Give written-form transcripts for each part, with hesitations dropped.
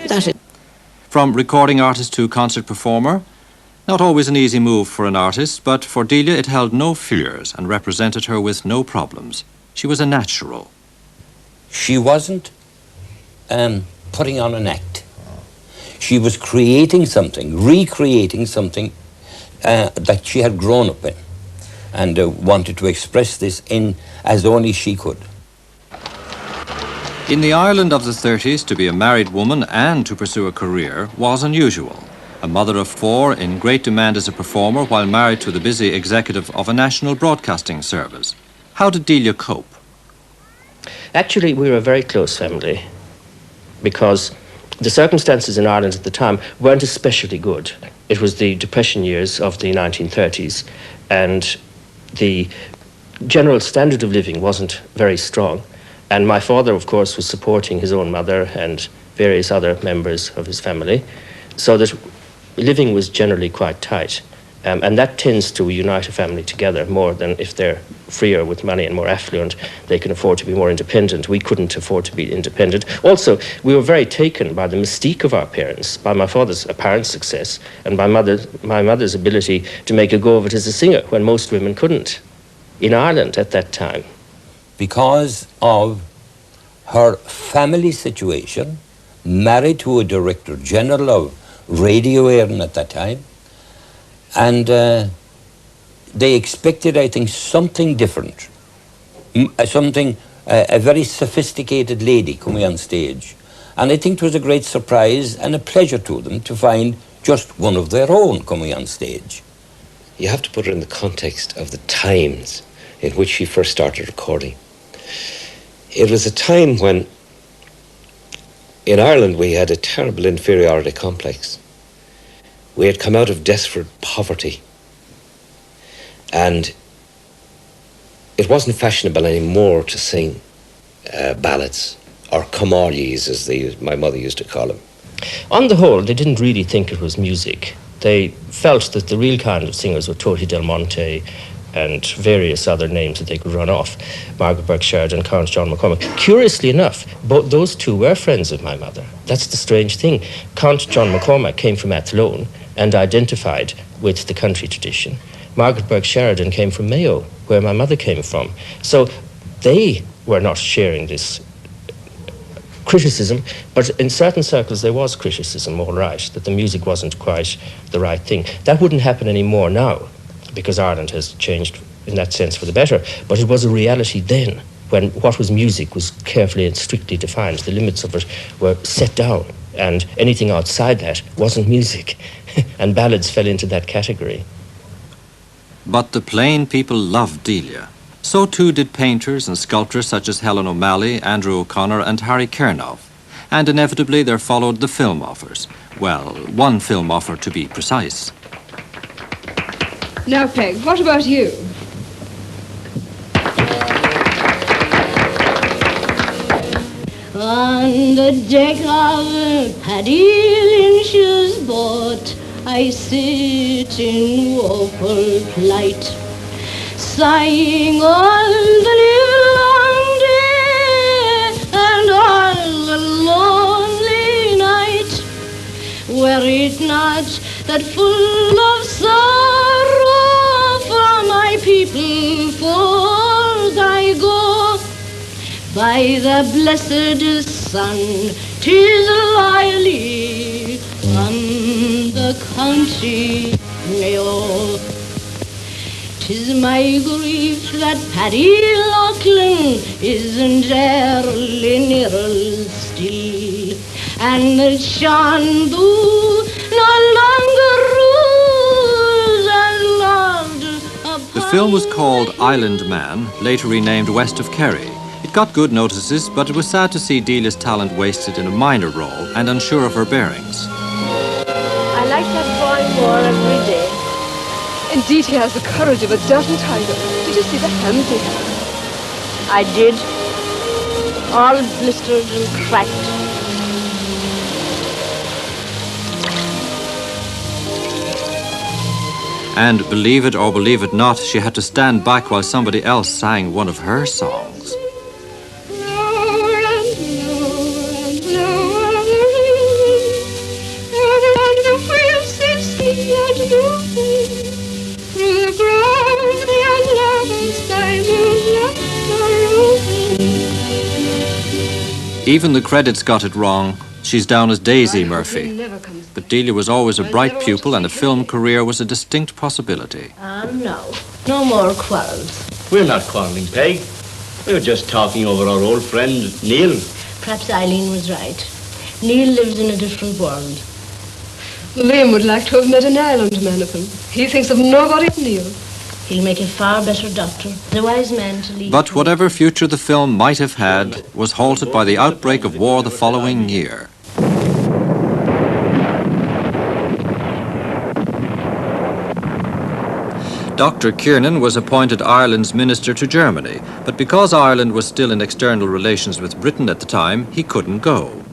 That is. From recording artist to concert performer, not always an easy move for an artist, but for Delia it held no fears and represented her with no problems. She was a natural. She wasn't putting on an act. She was creating something, recreating something that she had grown up in, and wanted to express this in as only she could. In the Ireland of the 30s, to be a married woman and to pursue a career was unusual. A mother of 4 in great demand as a performer while married to the busy executive of a national broadcasting service. How did Delia cope? Actually, we were a very close family because the circumstances in Ireland at the time weren't especially good. It was the Depression years of the 1930s, and the general standard of living wasn't very strong. And my father, of course, was supporting his own mother and various other members of his family, so that living was generally quite tight. And that tends to unite a family together more than if they're freer with money and more affluent, they can afford to be more independent. We couldn't afford to be independent. Also, we were very taken by the mystique of our parents, by my father's apparent success, and by my mother's ability to make a go of it as a singer when most women couldn't in Ireland at that time. Because of her family situation, married to a Director General of Radio Éireann at that time, and they expected, I think, something different, a very sophisticated lady coming on stage. And I think it was a great surprise and a pleasure to them to find just one of their own coming on stage. You have to put it in the context of the times in which she first started recording. It was a time when in Ireland we had a terrible inferiority complex. We had come out of desperate poverty, and it wasn't fashionable anymore to sing ballads, or come-all-ye's, as my mother used to call them. On the whole, they didn't really think it was music. They felt that the real kind of singers were Toti Del Monte and various other names that they could run off, Margaret Burke-Sheridan, Count John McCormack. Curiously enough, both those two were friends of my mother. That's the strange thing. Count John McCormack came from Athlone and identified with the country tradition. Margaret Burke-Sheridan came from Mayo, where my mother came from. So they were not sharing this criticism, but in certain circles there was criticism, all right, that the music wasn't quite the right thing. That wouldn't happen anymore now, because Ireland has changed in that sense for the better, but it was a reality then, when what was music was carefully and strictly defined. The limits of it were set down, and anything outside that wasn't music, and ballads fell into that category. But the plain people loved Delia. So too did painters and sculptors such as Helen O'Malley, Andrew O'Connor and Harry Kernow. And inevitably there followed the film offers. Well, one film offer to be precise. Now, Peg, what about you? On the deck of Paddy Lynch's boat, I sit in woeful plight, sighing all the livelong day and all the lonely night. Were it not that full of sorrow for my people forth I go, by the blessed sun, 'tis loyally from the county Mayo. 'Tis my grief that Paddy Loughlin isn't early nearer still, and that Sean Boo no longer rules and loved upon. The film was called Island Man, later renamed West of Kerry. It got good notices, but it was sad to see Delia's talent wasted in a minor role and unsure of her bearings. I like that boy more every day. Indeed, he has the courage of a dozen tigers. Did you see the hands he had? I did, all blistered and cracked. And believe it or believe it not, she had to stand back while somebody else sang one of her songs. Even the credits got it wrong. She's down as Daisy Murphy. But Delia was always a bright pupil and a film career was a distinct possibility. No more quarrels. We're not quarrelling, Peg. We were just talking over our old friend, Neil. Perhaps Eileen was right. Neil lives in a different world. Liam would like to have met an island man of him. He thinks of nobody but Neil. He'll make a far better doctor. The wise man to lead. But whatever future the film might have had was halted by the outbreak of war the following year. Dr. Kiernan was appointed Ireland's minister to Germany, but because Ireland was still in external relations with Britain at the time, he couldn't go.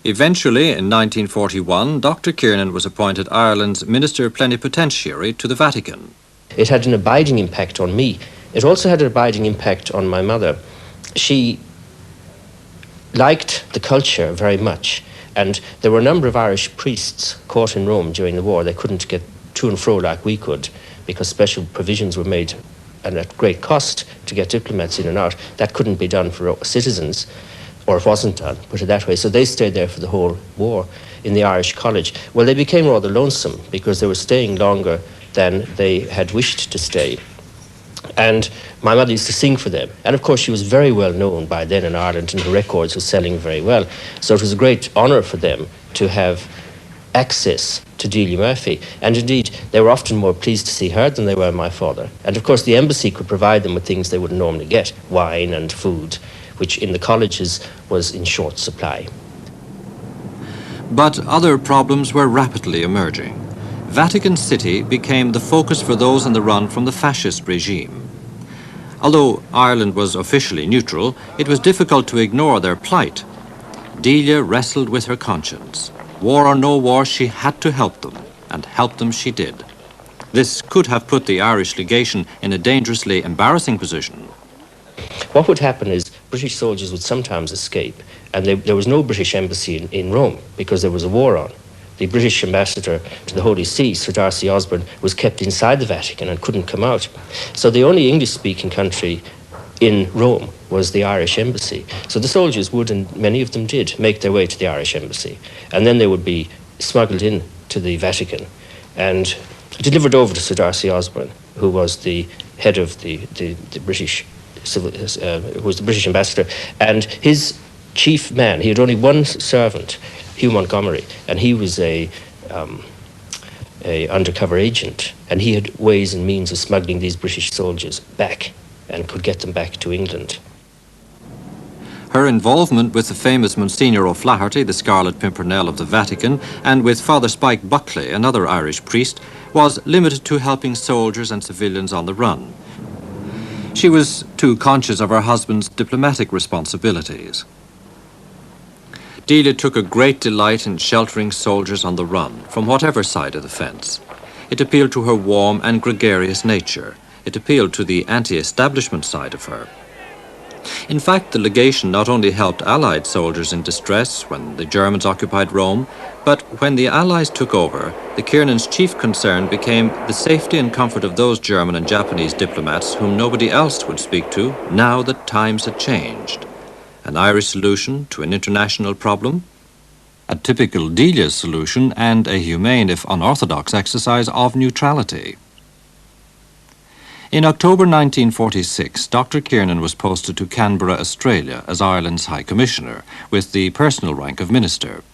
Eventually, in 1941, Dr. Kiernan was appointed Ireland's minister plenipotentiary to the Vatican. It had an abiding impact on me. It also had an abiding impact on my mother. She liked the culture very much, and there were a number of Irish priests caught in Rome during the war. They couldn't get to and fro like we could because special provisions were made and at great cost to get diplomats in and out. That couldn't be done for citizens, or it wasn't done, put it that way. So they stayed there for the whole war in the Irish College. Well, they became rather lonesome because they were staying longer than they had wished to stay. And my mother used to sing for them. And of course, she was very well known by then in Ireland, and her records were selling very well. So it was a great honour for them to have access to Delia Murphy. And indeed, they were often more pleased to see her than they were my father. And of course, the embassy could provide them with things they wouldn't normally get, wine and food, which in the colleges was in short supply. But other problems were rapidly emerging. Vatican City became the focus for those on the run from the fascist regime. Although Ireland was officially neutral, it was difficult to ignore their plight. Delia wrestled with her conscience. War or no war, she had to help them, and help them she did. This could have put the Irish legation in a dangerously embarrassing position. What would happen is British soldiers would sometimes escape, and there was no British embassy in Rome because there was a war on. The British ambassador to the Holy See, Sir Darcy Osborne, was kept inside the Vatican and couldn't come out. So the only English-speaking country in Rome was the Irish embassy. So the soldiers would, and many of them did, make their way to the Irish embassy. And then they would be smuggled in to the Vatican and delivered over to Sir Darcy Osborne, who was the head of the British who was the British ambassador, and his chief man, he had only one servant, Hugh Montgomery, and he was a undercover agent, and he had ways and means of smuggling these British soldiers back and could get them back to England. Her involvement with the famous Monsignor O'Flaherty, the Scarlet Pimpernel of the Vatican, and with Father Spike Buckley, another Irish priest, was limited to helping soldiers and civilians on the run. She was too conscious of her husband's diplomatic responsibilities. Delia took a great delight in sheltering soldiers on the run, from whatever side of the fence. It appealed to her warm and gregarious nature. It appealed to the anti-establishment side of her. In fact, the legation not only helped Allied soldiers in distress when the Germans occupied Rome, but when the Allies took over, the Kiernans' chief concern became the safety and comfort of those German and Japanese diplomats whom nobody else would speak to now that times had changed. An Irish solution to an international problem, a typical Delia solution, and a humane if unorthodox exercise of neutrality. In October 1946, Dr. Kiernan was posted to Canberra, Australia, as Ireland's High Commissioner, with the personal rank of Minister.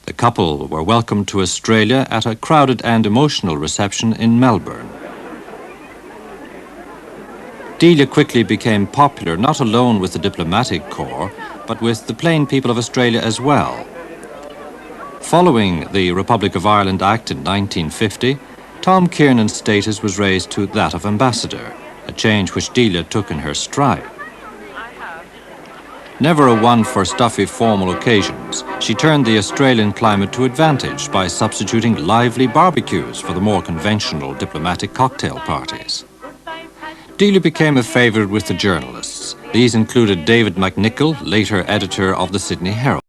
The couple were welcomed to Australia at a crowded and emotional reception in Melbourne. Delia quickly became popular not alone with the diplomatic corps, but with the plain people of Australia as well. Following the Republic of Ireland Act in 1950, Tom Kiernan's status was raised to that of ambassador, a change which Delia took in her stride. Never a one for stuffy formal occasions, she turned the Australian climate to advantage by substituting lively barbecues for the more conventional diplomatic cocktail parties. Delia became a favourite with the journalists. These included David McNichol, later editor of the Sydney Herald.